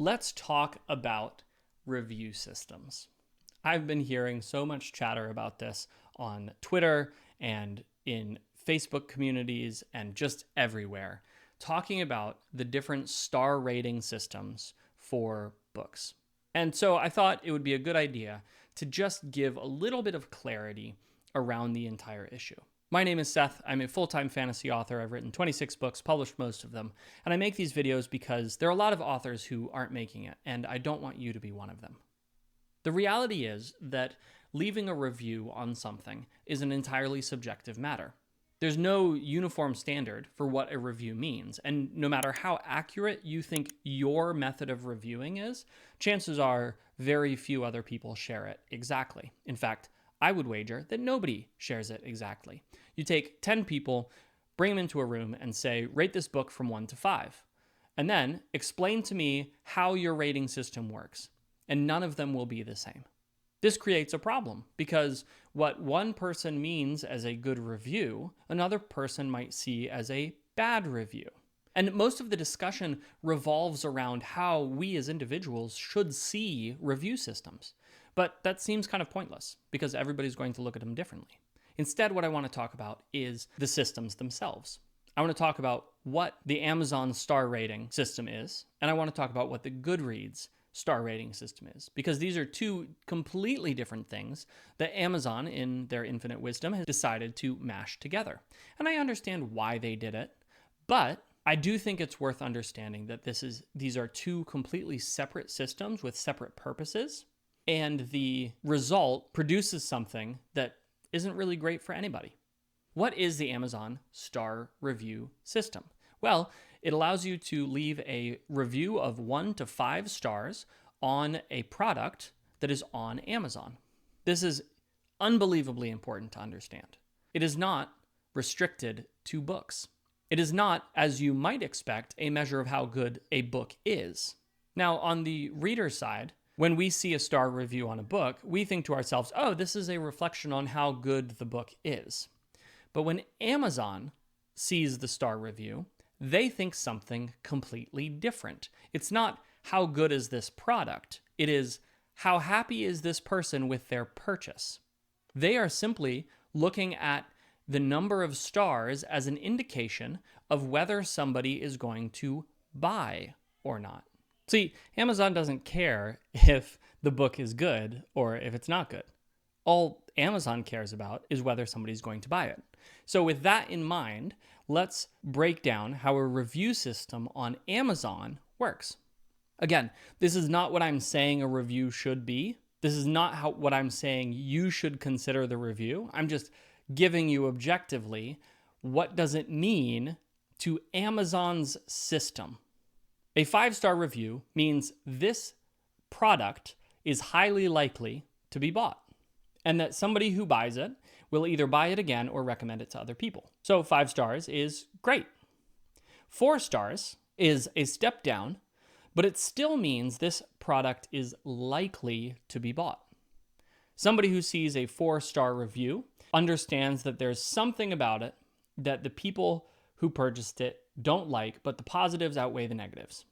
Let's talk about review systems. I've been hearing so much chatter about this on Twitter and in Facebook communities and just everywhere, talking about the different star rating systems for books. And so I thought it would be a good idea to just give a little bit of clarity around the entire issue. My name is Seth. I'm a full-time fantasy author. I've written 26 books, published most of them, and I make these videos because there are a lot of authors who aren't making it, and I don't want you to be one of them. The reality is that leaving a review on something is an entirely subjective matter. There's no uniform standard for what a review means, and no matter how accurate you think your method of reviewing is, chances are very few other people share it exactly. In fact, I would wager that nobody shares it exactly. You take 10 people, bring them into a room and say, rate this book from 1 to 5. And then explain to me how your rating system works. And none of them will be the same. This creates a problem because what one person means as a good review, another person might see as a bad review. And most of the discussion revolves around how we as individuals should see review systems. But that seems kind of pointless because everybody's going to look at them differently. Instead, what I want to talk about is the systems themselves. I want to talk about what the Amazon star rating system is, and I want to talk about what the Goodreads star rating system is, because these are two completely different things that Amazon, in their infinite wisdom, has decided to mash together. And I understand why they did it, but I do think it's worth understanding that these are two completely separate systems with separate purposes, and the result produces something that isn't really great for anybody. What is the Amazon star review system? Well, it allows you to leave a review of 1 to 5 stars on a product that is on Amazon. This is unbelievably important to understand. It is not restricted to books. It is not, as you might expect, a measure of how good a book is. Now, on the reader side, when we see a star review on a book, we think to ourselves, oh, this is a reflection on how good the book is. But when Amazon sees the star review, they think something completely different. It's not how good is this product. It is how happy is this person with their purchase. They are simply looking at the number of stars as an indication of whether somebody is going to buy or not. See, Amazon doesn't care if the book is good or if it's not good. All Amazon cares about is whether somebody's going to buy it. So with that in mind, let's break down how a review system on Amazon works. Again, this is not what I'm saying a review should be. This is not what I'm saying you should consider the review. I'm just giving you objectively what does it mean to Amazon's system. A 5-star review means this product is highly likely to be bought, and that somebody who buys it will either buy it again or recommend it to other people. So 5 stars is great. 4 stars is a step down, but it still means this product is likely to be bought. Somebody who sees a 4-star review understands that there's something about it that the people who purchased it don't like, but the positives outweigh the negatives.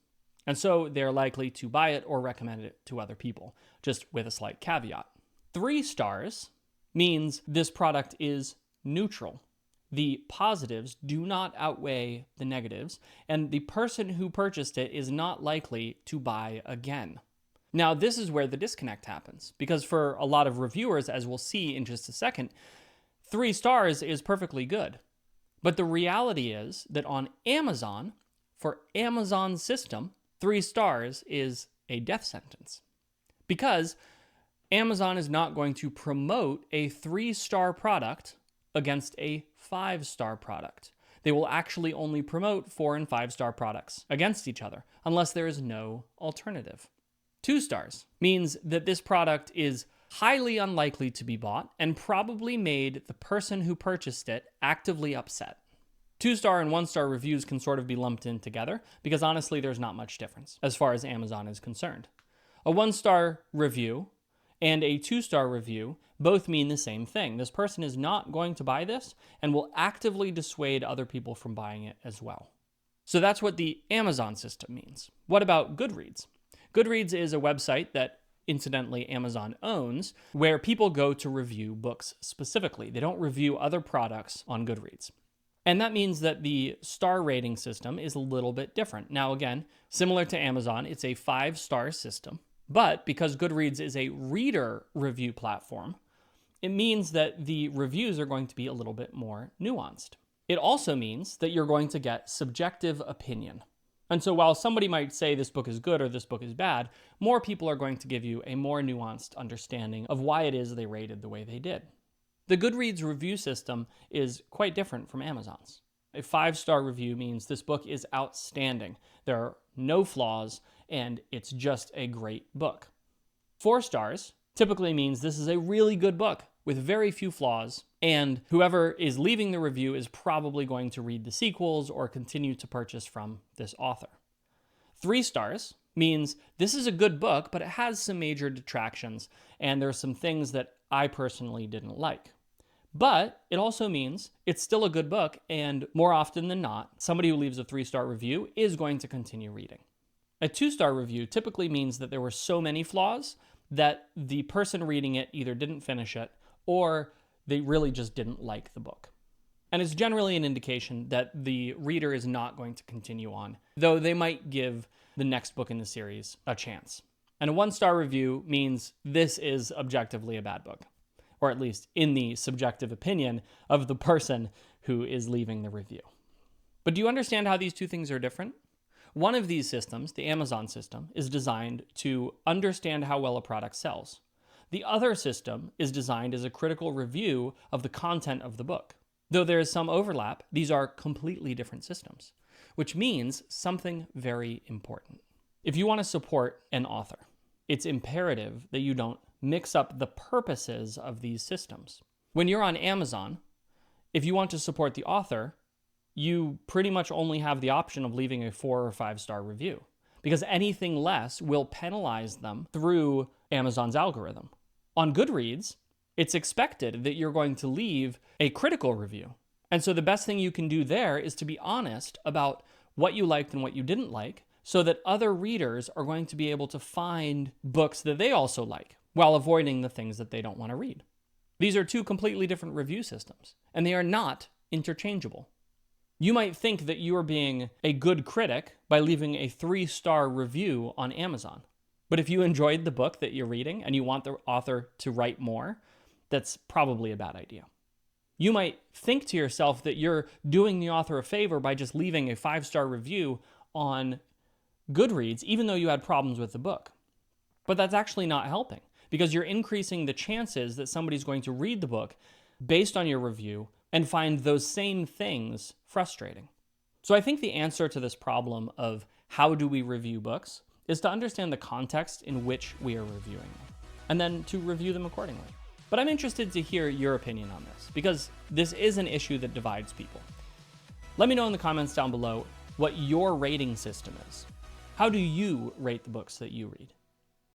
And so they're likely to buy it or recommend it to other people, just with a slight caveat. 3 stars means this product is neutral. The positives do not outweigh the negatives, and the person who purchased it is not likely to buy again. Now, this is where the disconnect happens, because for a lot of reviewers, as we'll see in just a second, 3 stars is perfectly good. But the reality is that on Amazon, for Amazon's system, 3 stars is a death sentence. Because Amazon is not going to promote a 3-star product against a 5-star product. They will actually only promote 4 and 5-star products against each other, unless there is no alternative. 2 stars means that this product is highly unlikely to be bought and probably made the person who purchased it actively upset. 2-star and 1-star reviews can sort of be lumped in together because honestly, there's not much difference as far as Amazon is concerned. A 1-star review and a 2-star review both mean the same thing. This person is not going to buy this and will actively dissuade other people from buying it as well. So that's what the Amazon system means. What about Goodreads? Goodreads is a website that, incidentally, Amazon owns, where people go to review books specifically. They don't review other products on Goodreads. And that means that the star rating system is a little bit different. Now, again, similar to Amazon, it's a 5-star system. But because Goodreads is a reader review platform, it means that the reviews are going to be a little bit more nuanced. It also means that you're going to get subjective opinion. And so while somebody might say this book is good or this book is bad, more people are going to give you a more nuanced understanding of why it is they rated the way they did. The Goodreads review system is quite different from Amazon's. A 5-star review means this book is outstanding. There are no flaws, and it's just a great book. 4 stars typically means this is a really good book with very few flaws, and whoever is leaving the review is probably going to read the sequels or continue to purchase from this author. 3 stars means this is a good book, but it has some major detractions, and there are some things that I personally didn't like. But it also means it's still a good book, and more often than not, somebody who leaves a 3-star review is going to continue reading. A 2-star review typically means that there were so many flaws that the person reading it either didn't finish it or they really just didn't like the book. And it's generally an indication that the reader is not going to continue on, though they might give the next book in the series a chance. And a 1-star review means this is objectively a bad book, or at least in the subjective opinion of the person who is leaving the review. But do you understand how these two things are different? One of these systems, the Amazon system, is designed to understand how well a product sells. The other system is designed as a critical review of the content of the book. Though there is some overlap, these are completely different systems, which means something very important. If you want to support an author, it's imperative that you don't mix up the purposes of these systems. When you're on Amazon, if you want to support the author, you pretty much only have the option of leaving a 4 or 5-star review, because anything less will penalize them through Amazon's algorithm. On Goodreads, it's expected that you're going to leave a critical review. And so the best thing you can do there is to be honest about what you liked and what you didn't like, so that other readers are going to be able to find books that they also like, while avoiding the things that they don't want to read. These are two completely different review systems, and they are not interchangeable. You might think that you are being a good critic by leaving a 3-star review on Amazon. But if you enjoyed the book that you're reading and you want the author to write more, that's probably a bad idea. You might think to yourself that you're doing the author a favor by just leaving a 5-star review on Goodreads, even though you had problems with the book. But that's actually not helping, because you're increasing the chances that somebody's going to read the book based on your review and find those same things frustrating. So I think the answer to this problem of how do we review books is to understand the context in which we are reviewing them, and then to review them accordingly. But I'm interested to hear your opinion on this, because this is an issue that divides people. Let me know in the comments down below what your rating system is. How do you rate the books that you read?